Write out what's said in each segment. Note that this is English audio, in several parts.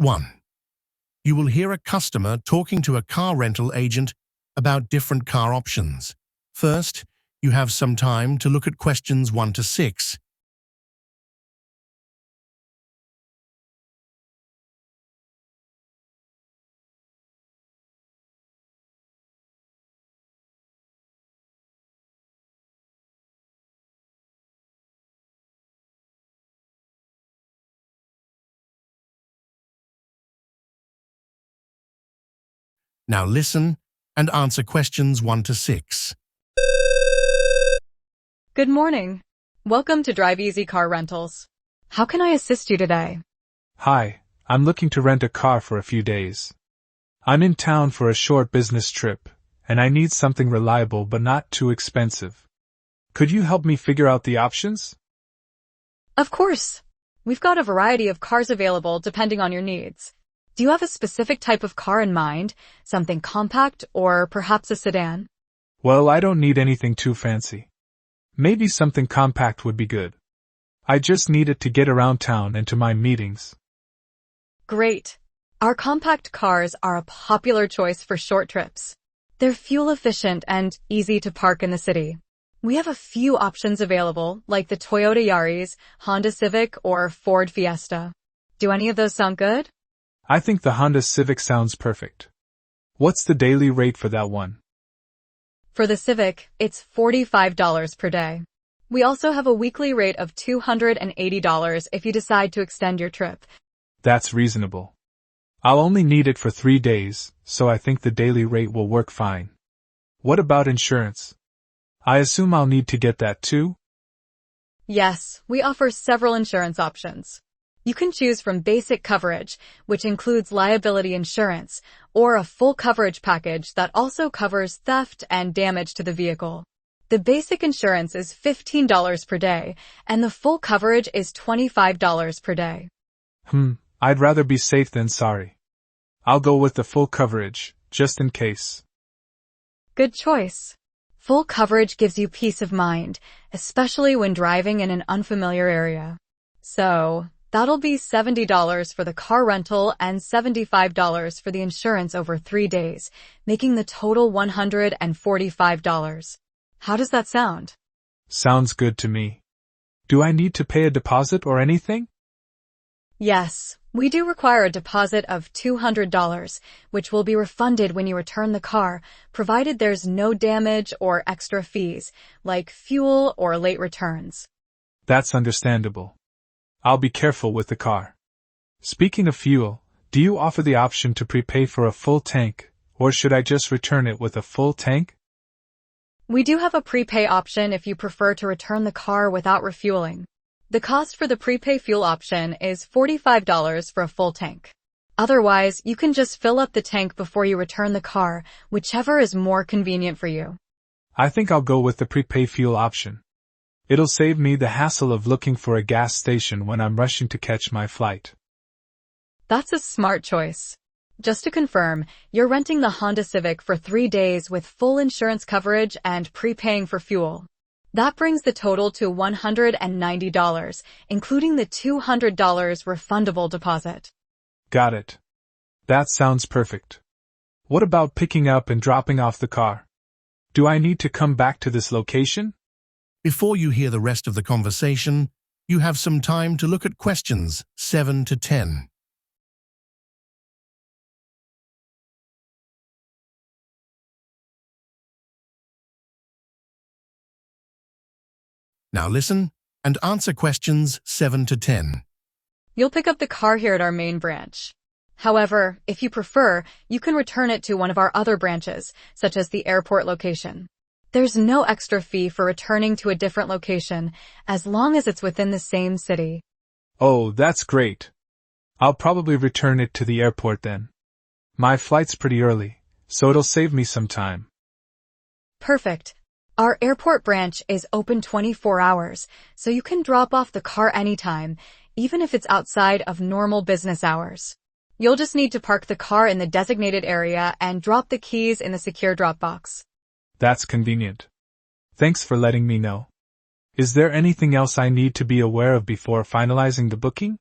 1. You will hear a customer talking to a car rental agent about different car options. First, you have some time to look at questions 1 to 6. Now listen and answer questions 1 to 6. Good morning. Welcome to Drive Easy Car Rentals. How can I assist you today? Hi, I'm looking to rent a car for a few days. I'm in town for a short business trip, and I need something reliable but not too expensive. Could you help me figure out the options? Of course. We've got a variety of cars available depending on your needs. Do you have a specific type of car in mind? Something compact or perhaps a sedan? Well, I don't need anything too fancy. Maybe something compact would be good. I just need it to get around town and to my meetings. Great. Our compact cars are a popular choice for short trips. They're fuel efficient and easy to park in the city. We have a few options available, like the Toyota Yaris, Honda Civic, or Ford Fiesta. Do any of those sound good? I think the Honda Civic sounds perfect. What's the daily rate for that one? For the Civic, it's $45 per day. We also have a weekly rate of $280 if you decide to extend your trip. That's reasonable. I'll only need it for 3 days, so I think the daily rate will work fine. What about insurance? I assume I'll need to get that too? Yes, we offer several insurance options. You can choose from basic coverage, which includes liability insurance, or a full coverage package that also covers theft and damage to the vehicle. The basic insurance is $15 per day, and the full coverage is $25 per day. I'd rather be safe than sorry. I'll go with the full coverage, just in case. Good choice. Full coverage gives you peace of mind, especially when driving in an unfamiliar area. So, that'll be $70 for the car rental and $75 for the insurance over 3 days, making the total $145. How does that sound? Sounds good to me. Do I need to pay a deposit or anything? Yes, we do require a deposit of $200, which will be refunded when you return the car, provided there's no damage or extra fees, like fuel or late returns. That's understandable. I'll be careful with the car. Speaking of fuel, do you offer the option to prepay for a full tank, or should I just return it with a full tank? We do have a prepay option if you prefer to return the car without refueling. The cost for the prepay fuel option is $45 for a full tank. Otherwise, you can just fill up the tank before you return the car, whichever is more convenient for you. I think I'll go with the prepay fuel option. It'll save me the hassle of looking for a gas station when I'm rushing to catch my flight. That's a smart choice. Just to confirm, you're renting the Honda Civic for 3 days with full insurance coverage and prepaying for fuel. That brings the total to $190, including the $200 refundable deposit. Got it. That sounds perfect. What about picking up and dropping off the car? Do I need to come back to this location? Before you hear the rest of the conversation, you have some time to look at questions 7 to 10. Now listen and answer questions 7 to 10. You'll pick up the car here at our main branch. However, if you prefer, you can return it to one of our other branches, such as the airport location. There's no extra fee for returning to a different location, as long as it's within the same city. Oh, that's great. I'll probably return it to the airport then. My flight's pretty early, so it'll save me some time. Perfect. Our airport branch is open 24 hours, so you can drop off the car anytime, even if it's outside of normal business hours. You'll just need to park the car in the designated area and drop the keys in the secure drop box. That's convenient. Thanks for letting me know. Is there anything else I need to be aware of before finalizing the booking?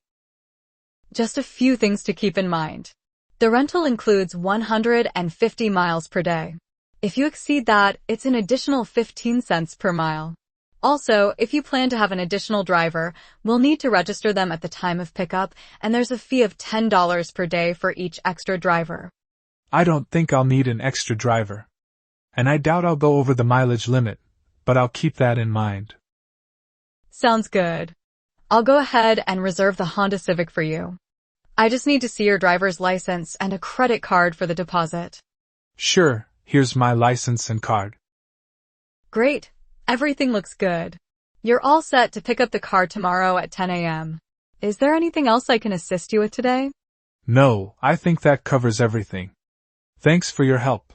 Just a few things to keep in mind. The rental includes 150 miles per day. If you exceed that, it's an additional 15 cents per mile. Also, if you plan to have an additional driver, we'll need to register them at the time of pickup, and there's a fee of $10 per day for each extra driver. I don't think I'll need an extra driver. And I doubt I'll go over the mileage limit, but I'll keep that in mind. Sounds good. I'll go ahead and reserve the Honda Civic for you. I just need to see your driver's license and a credit card for the deposit. Sure, here's my license and card. Great. Everything looks good. You're all set to pick up the car tomorrow at 10 a.m. Is there anything else I can assist you with today? No, I think that covers everything. Thanks for your help.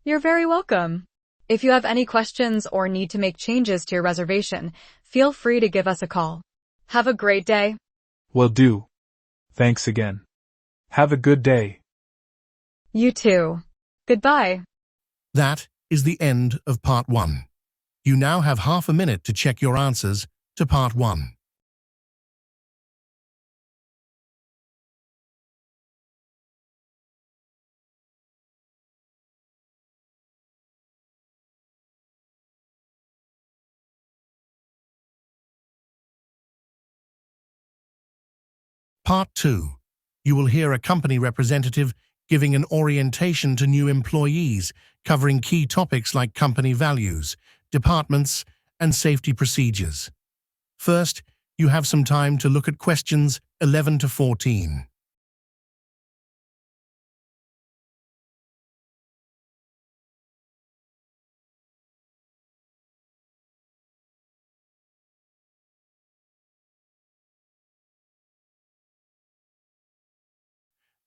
You're very welcome. If you have any questions or need to make changes to your reservation, feel free to give us a call. Have a great day. Will do. Thanks again. Have a good day. You too. Goodbye. That is the end of Part 1. You now have half a minute to check your answers to Part 1. Part 2. You will hear a company representative giving an orientation to new employees, covering key topics like company values, departments, and safety procedures. First, you have some time to look at questions 11 to 14.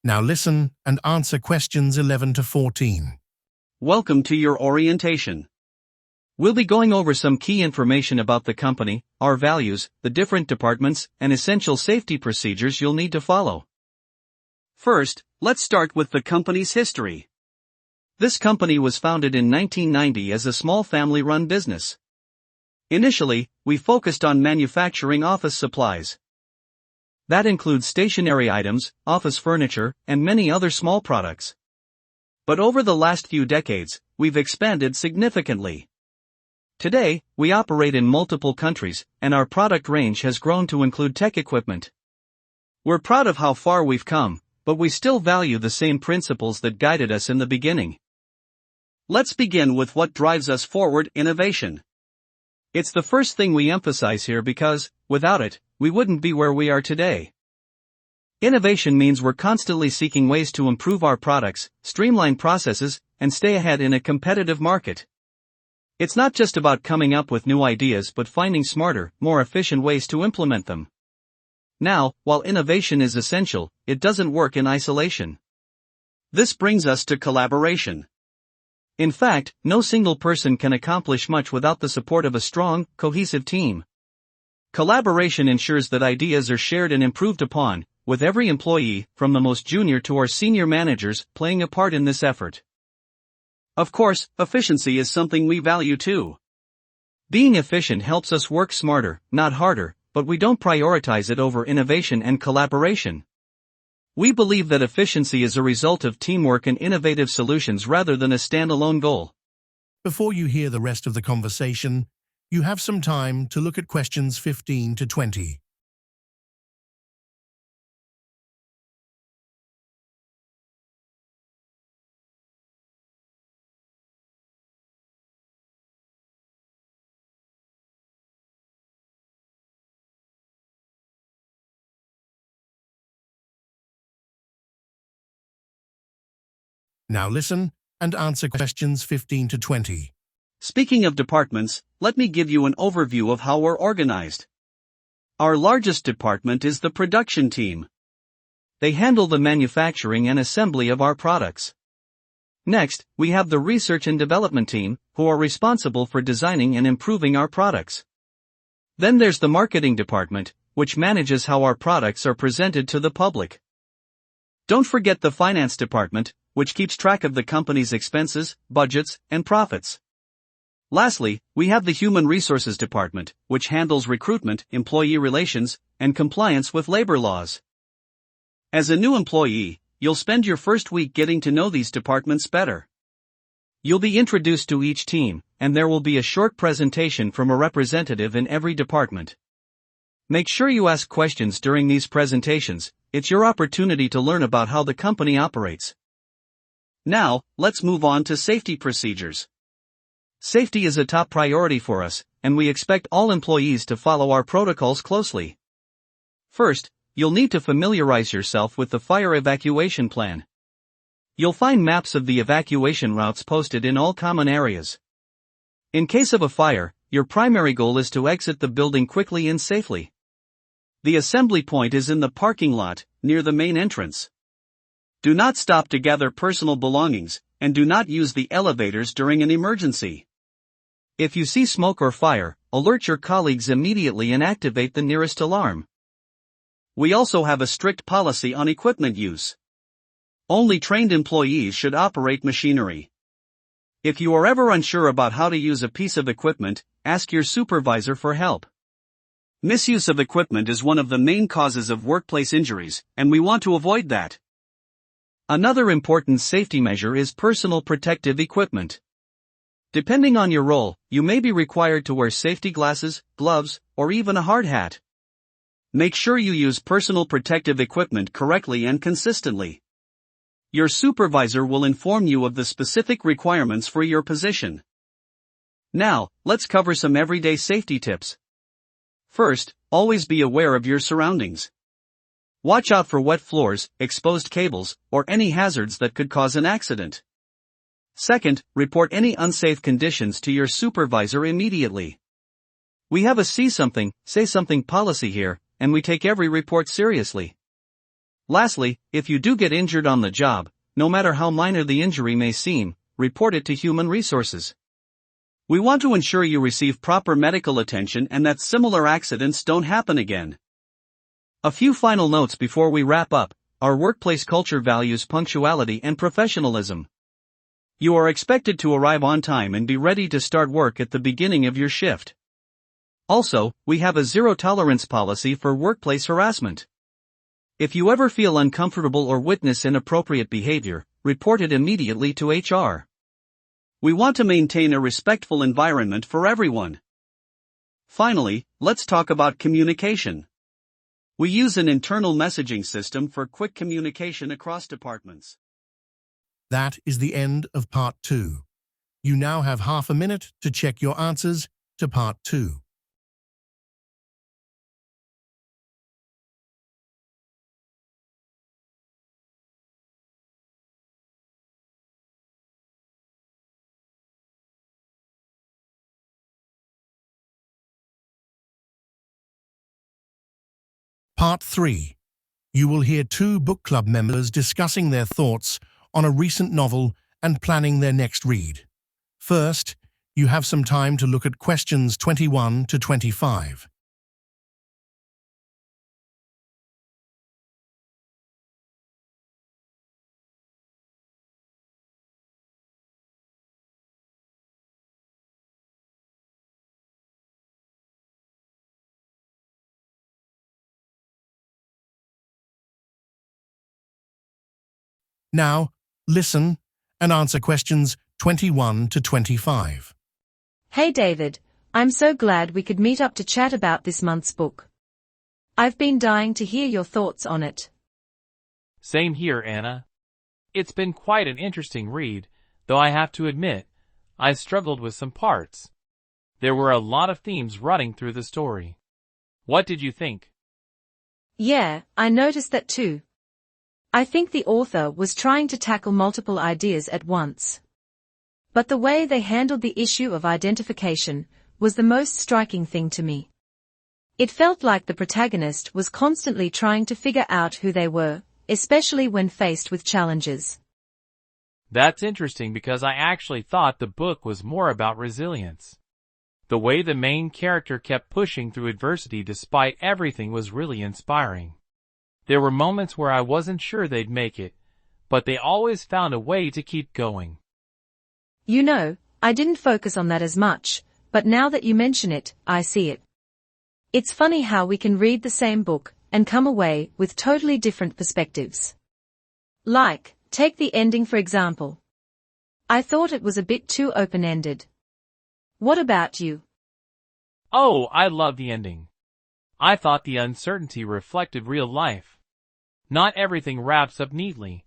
Now listen and answer questions 11 to 14. Welcome to your orientation. We'll be going over some key information about the company, our values, the different departments, and essential safety procedures you'll need to follow. First, let's start with the company's history. This company was founded in 1990 as a small family-run business. Initially, we focused on manufacturing office supplies. That includes stationery items, office furniture, and many other small products. But over the last few decades, we've expanded significantly. Today, we operate in multiple countries, and our product range has grown to include tech equipment. We're proud of how far we've come, but we still value the same principles that guided us in the beginning. Let's begin with what drives us forward: innovation. It's the first thing we emphasize here because, without it, we wouldn't be where we are today. Innovation means we're constantly seeking ways to improve our products, streamline processes, and stay ahead in a competitive market. It's not just about coming up with new ideas but finding smarter, more efficient ways to implement them. Now, while innovation is essential, it doesn't work in isolation. This brings us to collaboration. In fact, no single person can accomplish much without the support of a strong, cohesive team. Collaboration ensures that ideas are shared and improved upon, with every employee, from the most junior to our senior managers, playing a part in this effort. Of course, efficiency is something we value too. Being efficient helps us work smarter, not harder, but we don't prioritize it over innovation and collaboration. We believe that efficiency is a result of teamwork and innovative solutions rather than a standalone goal. Before you hear the rest of the conversation, you have some time to look at questions 15 to 20. Now listen and answer questions 15 to 20. Speaking of departments, let me give you an overview of how we're organized. Our largest department is the production team. They handle the manufacturing and assembly of our products. Next, we have the research and development team, who are responsible for designing and improving our products. Then there's the marketing department, which manages how our products are presented to the public. Don't forget the finance department, which keeps track of the company's expenses, budgets, and profits. Lastly, we have the Human Resources Department, which handles recruitment, employee relations, and compliance with labor laws. As a new employee, you'll spend your first week getting to know these departments better. You'll be introduced to each team, and there will be a short presentation from a representative in every department. Make sure you ask questions during these presentations. It's your opportunity to learn about how the company operates. Now, let's move on to safety procedures. Safety is a top priority for us, and we expect all employees to follow our protocols closely. First, you'll need to familiarize yourself with the fire evacuation plan. You'll find maps of the evacuation routes posted in all common areas. In case of a fire, your primary goal is to exit the building quickly and safely. The assembly point is in the parking lot, near the main entrance. Do not stop to gather personal belongings, and do not use the elevators during an emergency. If you see smoke or fire, alert your colleagues immediately and activate the nearest alarm. We also have a strict policy on equipment use. Only trained employees should operate machinery. If you are ever unsure about how to use a piece of equipment, ask your supervisor for help. Misuse of equipment is one of the main causes of workplace injuries, and we want to avoid that. Another important safety measure is personal protective equipment. Depending on your role, you may be required to wear safety glasses, gloves, or even a hard hat. Make sure you use personal protective equipment correctly and consistently. Your supervisor will inform you of the specific requirements for your position. Now, let's cover some everyday safety tips. First, always be aware of your surroundings. Watch out for wet floors, exposed cables, or any hazards that could cause an accident. Second, report any unsafe conditions to your supervisor immediately. We have a see something, say something policy here, and we take every report seriously. Lastly, if you do get injured on the job, no matter how minor the injury may seem, report it to Human Resources. We want to ensure you receive proper medical attention and that similar accidents don't happen again. A few final notes before we wrap up. Our workplace culture values punctuality and professionalism. You are expected to arrive on time and be ready to start work at the beginning of your shift. Also, we have a zero-tolerance policy for workplace harassment. If you ever feel uncomfortable or witness inappropriate behavior, report it immediately to HR. We want to maintain a respectful environment for everyone. Finally, let's talk about communication. We use an internal messaging system for quick communication across departments. That is the end of Part 2. You now have half a minute to check your answers to Part 2. Part 3. You will hear two book club members discussing their thoughts on a recent novel and planning their next read. First, you have some time to look at questions 21 to 25. Now, listen and answer questions 21 to 25. Hey David, I'm so glad we could meet up to chat about this month's book. I've been dying to hear your thoughts on it. Same here, Anna. It's been quite an interesting read, though I have to admit, I struggled with some parts. There were a lot of themes running through the story. What did you think? Yeah, I noticed that too. I think the author was trying to tackle multiple ideas at once. But the way they handled the issue of identification was the most striking thing to me. It felt like the protagonist was constantly trying to figure out who they were, especially when faced with challenges. That's interesting because I actually thought the book was more about resilience. The way the main character kept pushing through adversity despite everything was really inspiring. There were moments where I wasn't sure they'd make it, but they always found a way to keep going. You know, I didn't focus on that as much, but now that you mention it, I see it. It's funny how we can read the same book, and come away with totally different perspectives. Like, take the ending for example. I thought it was a bit too open-ended. What about you? Oh, I love the ending. I thought the uncertainty reflected real life. Not everything wraps up neatly,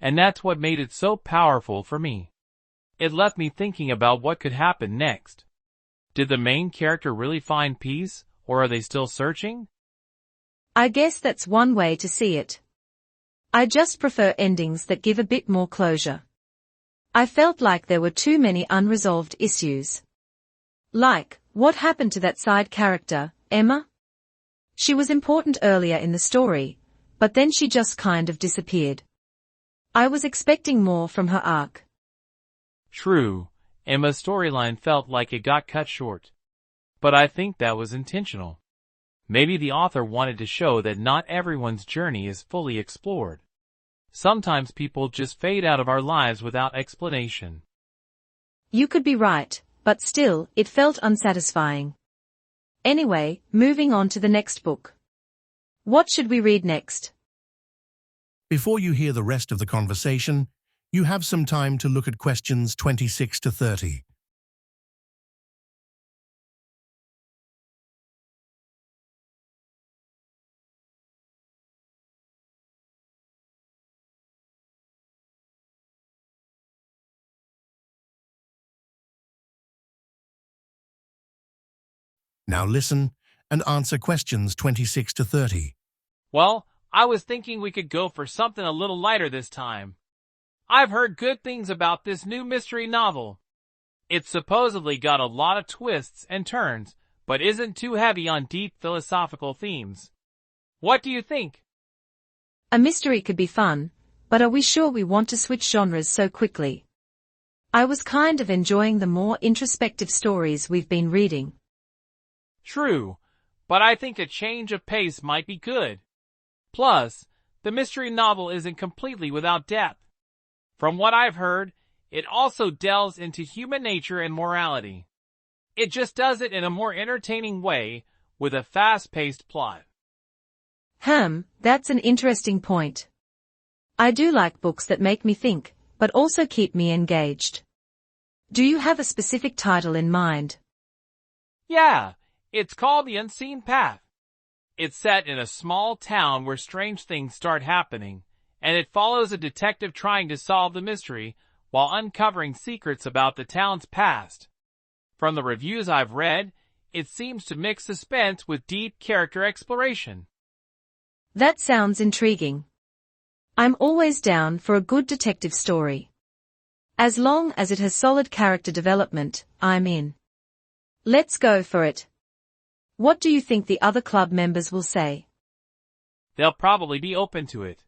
and that's what made it so powerful for me. It left me thinking about what could happen next. Did the main character really find peace, or are they still searching? I guess that's one way to see it. I just prefer endings that give a bit more closure. I felt like there were too many unresolved issues. Like, what happened to that side character, Emma? She was important earlier in the story, but then she just kind of disappeared. I was expecting more from her arc. True, Emma's storyline felt like it got cut short. But I think that was intentional. Maybe the author wanted to show that not everyone's journey is fully explored. Sometimes people just fade out of our lives without explanation. You could be right, but still, it felt unsatisfying. Anyway, moving on to the next book. What should we read next? Before you hear the rest of the conversation, you have some time to look at questions 26 to 30. Now listen and answer questions 26 to 30. Well, I was thinking we could go for something a little lighter this time. I've heard good things about this new mystery novel. It's supposedly got a lot of twists and turns, but isn't too heavy on deep philosophical themes. What do you think? A mystery could be fun, but are we sure we want to switch genres so quickly? I was kind of enjoying the more introspective stories we've been reading. True, but I think a change of pace might be good. Plus, the mystery novel isn't completely without depth. From what I've heard, it also delves into human nature and morality. It just does it in a more entertaining way, with a fast-paced plot. That's an interesting point. I do like books that make me think, but also keep me engaged. Do you have a specific title in mind? Yeah, it's called The Unseen Path. It's set in a small town where strange things start happening, and it follows a detective trying to solve the mystery while uncovering secrets about the town's past. From the reviews I've read, it seems to mix suspense with deep character exploration. That sounds intriguing. I'm always down for a good detective story. As long as it has solid character development, I'm in. Let's go for it. What do you think the other club members will say? They'll probably be open to it.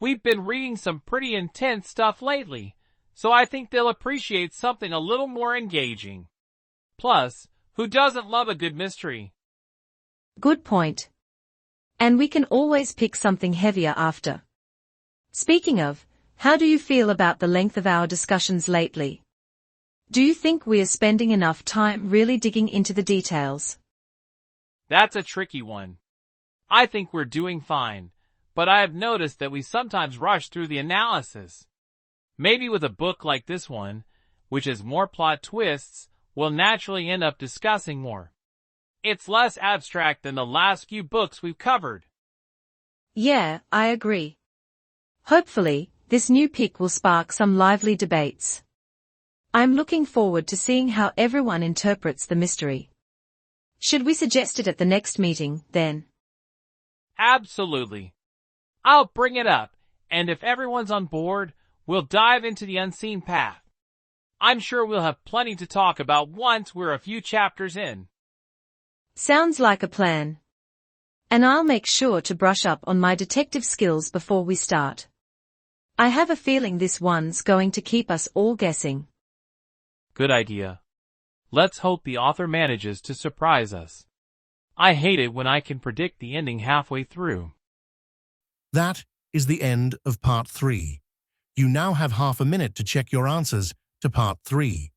We've been reading some pretty intense stuff lately, so I think they'll appreciate something a little more engaging. Plus, who doesn't love a good mystery? Good point. And we can always pick something heavier after. Speaking of, how do you feel about the length of our discussions lately? Do you think we are spending enough time really digging into the details? That's a tricky one. I think we're doing fine, but I have noticed that we sometimes rush through the analysis. Maybe with a book like this one, which has more plot twists, we'll naturally end up discussing more. It's less abstract than the last few books we've covered. Yeah, I agree. Hopefully, this new pick will spark some lively debates. I'm looking forward to seeing how everyone interprets the mystery. Should we suggest it at the next meeting, then? Absolutely. I'll bring it up, and if everyone's on board, we'll dive into the unseen path. I'm sure we'll have plenty to talk about once we're a few chapters in. Sounds like a plan. And I'll make sure to brush up on my detective skills before we start. I have a feeling this one's going to keep us all guessing. Good idea. Let's hope the author manages to surprise us. I hate it when I can predict the ending halfway through. That is the end of Part 3. You now have half a minute to check your answers to Part 3.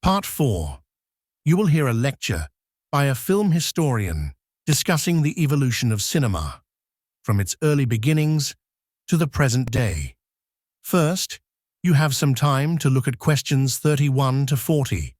Part 4. You will hear a lecture by a film historian discussing the evolution of cinema, from its early beginnings to the present day. First, you have some time to look at questions 31 to 40.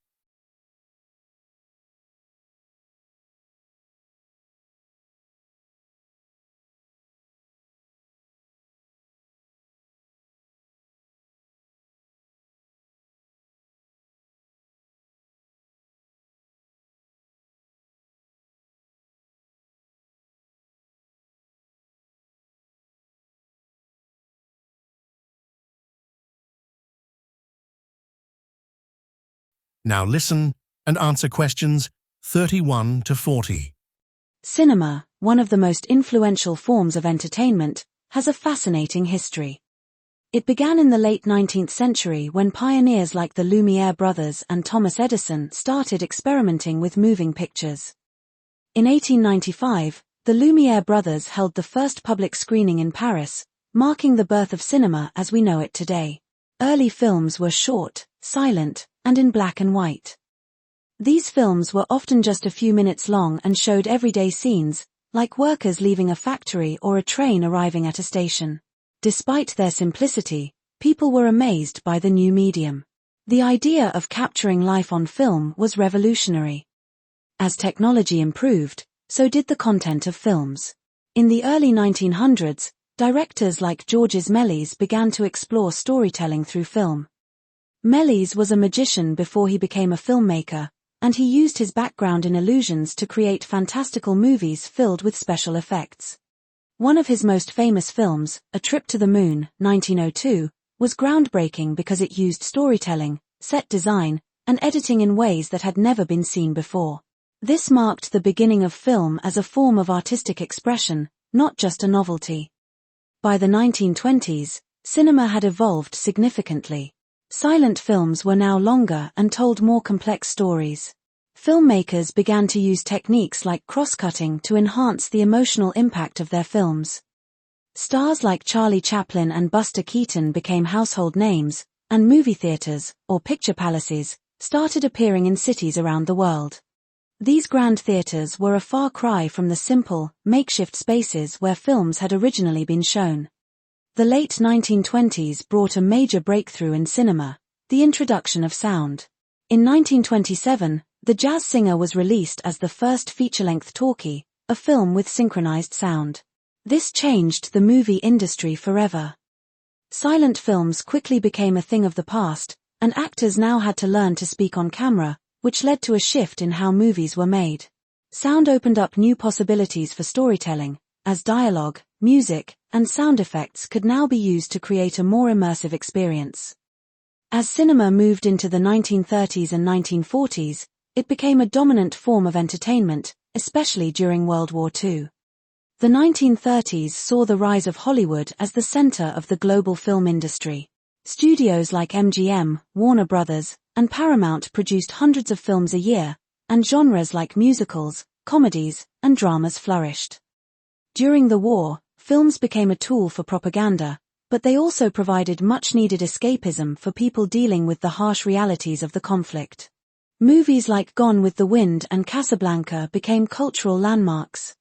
Now listen and answer questions 31 to 40. Cinema, one of the most influential forms of entertainment, has a fascinating history. It began in the late 19th century when pioneers like the Lumiere brothers and Thomas Edison started experimenting with moving pictures. In 1895, the Lumiere brothers held the first public screening in Paris, marking the birth of cinema as we know it today. Early films were short, silent, and in black and white. These films were often just a few minutes long and showed everyday scenes, like workers leaving a factory or a train arriving at a station. Despite their simplicity, people were amazed by the new medium. The idea of capturing life on film was revolutionary. As technology improved, so did the content of films. In the early 1900s, directors like Georges Méliès began to explore storytelling through film. Méliès was a magician before he became a filmmaker, and he used his background in illusions to create fantastical movies filled with special effects. One of his most famous films, A Trip to the Moon, 1902, was groundbreaking because it used storytelling, set design, and editing in ways that had never been seen before. This marked the beginning of film as a form of artistic expression, not just a novelty. By the 1920s, cinema had evolved significantly. Silent films were now longer and told more complex stories. Filmmakers began to use techniques like cross-cutting to enhance the emotional impact of their films. Stars like Charlie Chaplin and Buster Keaton became household names, and movie theaters, or picture palaces, started appearing in cities around the world. These grand theaters were a far cry from the simple, makeshift spaces where films had originally been shown. The late 1920s brought a major breakthrough in cinema, the introduction of sound. In 1927, The Jazz Singer was released as the first feature-length talkie, a film with synchronized sound. This changed the movie industry forever. Silent films quickly became a thing of the past, and actors now had to learn to speak on camera, which led to a shift in how movies were made. Sound opened up new possibilities for storytelling, as dialogue, music, and sound effects could now be used to create a more immersive experience. As cinema moved into the 1930s and 1940s, it became a dominant form of entertainment, especially during World War II. The 1930s saw the rise of Hollywood as the center of the global film industry. Studios like MGM, Warner Brothers, and Paramount produced hundreds of films a year, and genres like musicals, comedies, and dramas flourished. During the war, films became a tool for propaganda, but they also provided much-needed escapism for people dealing with the harsh realities of the conflict. Movies like Gone with the Wind and Casablanca became cultural landmarks.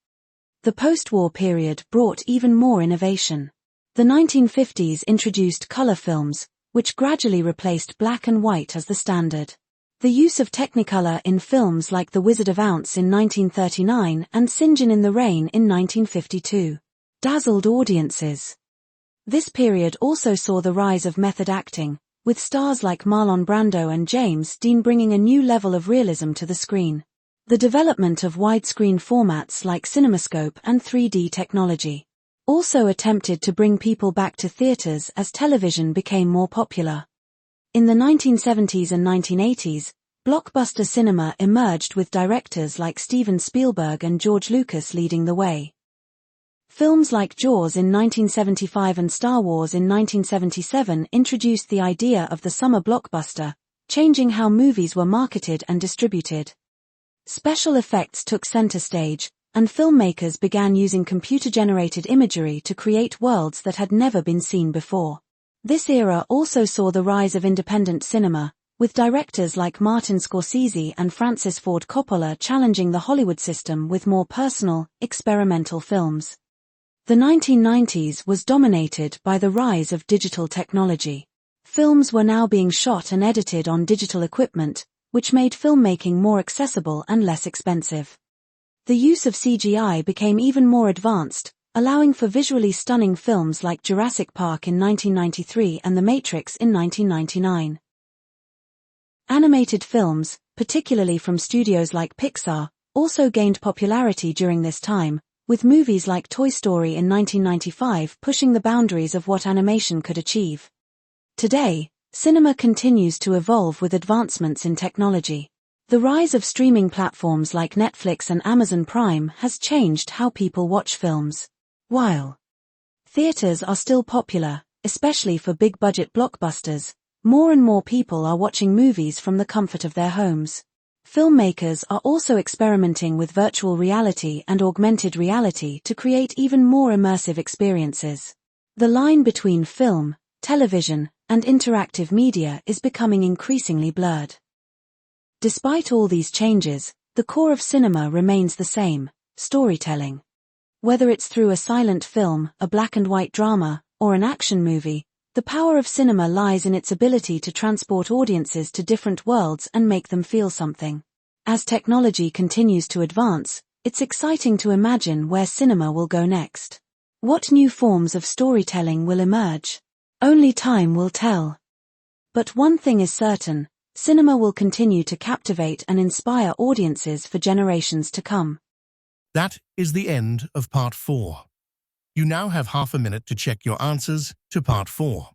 The post-war period brought even more innovation. The 1950s introduced color films, which gradually replaced black and white as the standard. The use of Technicolor in films like The Wizard of Oz in 1939 and St. John in the Rain in 1952 dazzled audiences. This period also saw the rise of method acting, with stars like Marlon Brando and James Dean bringing a new level of realism to the screen. The development of widescreen formats like CinemaScope and 3D technology also attempted to bring people back to theaters as television became more popular. In the 1970s and 1980s, blockbuster cinema emerged with directors like Steven Spielberg and George Lucas leading the way. Films like Jaws in 1975 and Star Wars in 1977 introduced the idea of the summer blockbuster, changing how movies were marketed and distributed. Special effects took center stage, and filmmakers began using computer-generated imagery to create worlds that had never been seen before. This era also saw the rise of independent cinema, with directors like Martin Scorsese and Francis Ford Coppola challenging the Hollywood system with more personal, experimental films. The 1990s was dominated by the rise of digital technology. Films were now being shot and edited on digital equipment, which made filmmaking more accessible and less expensive. The use of CGI became even more advanced, allowing for visually stunning films like Jurassic Park in 1993 and The Matrix in 1999. Animated films, particularly from studios like Pixar, also gained popularity during this time, with movies like Toy Story in 1995 pushing the boundaries of what animation could achieve. Today, cinema continues to evolve with advancements in technology. The rise of streaming platforms like Netflix and Amazon Prime has changed how people watch films. While theaters are still popular, especially for big-budget blockbusters, more and more people are watching movies from the comfort of their homes. Filmmakers are also experimenting with virtual reality and augmented reality to create even more immersive experiences. The line between film, television, and interactive media is becoming increasingly blurred. Despite all these changes, the core of cinema remains the same: storytelling. Whether it's through a silent film, a black and white drama, or an action movie, the power of cinema lies in its ability to transport audiences to different worlds and make them feel something. As technology continues to advance, it's exciting to imagine where cinema will go next. What new forms of storytelling will emerge? Only time will tell. But one thing is certain: cinema will continue to captivate and inspire audiences for generations to come. That is the end of Part 4. You now have half a minute to check your answers to Part 4.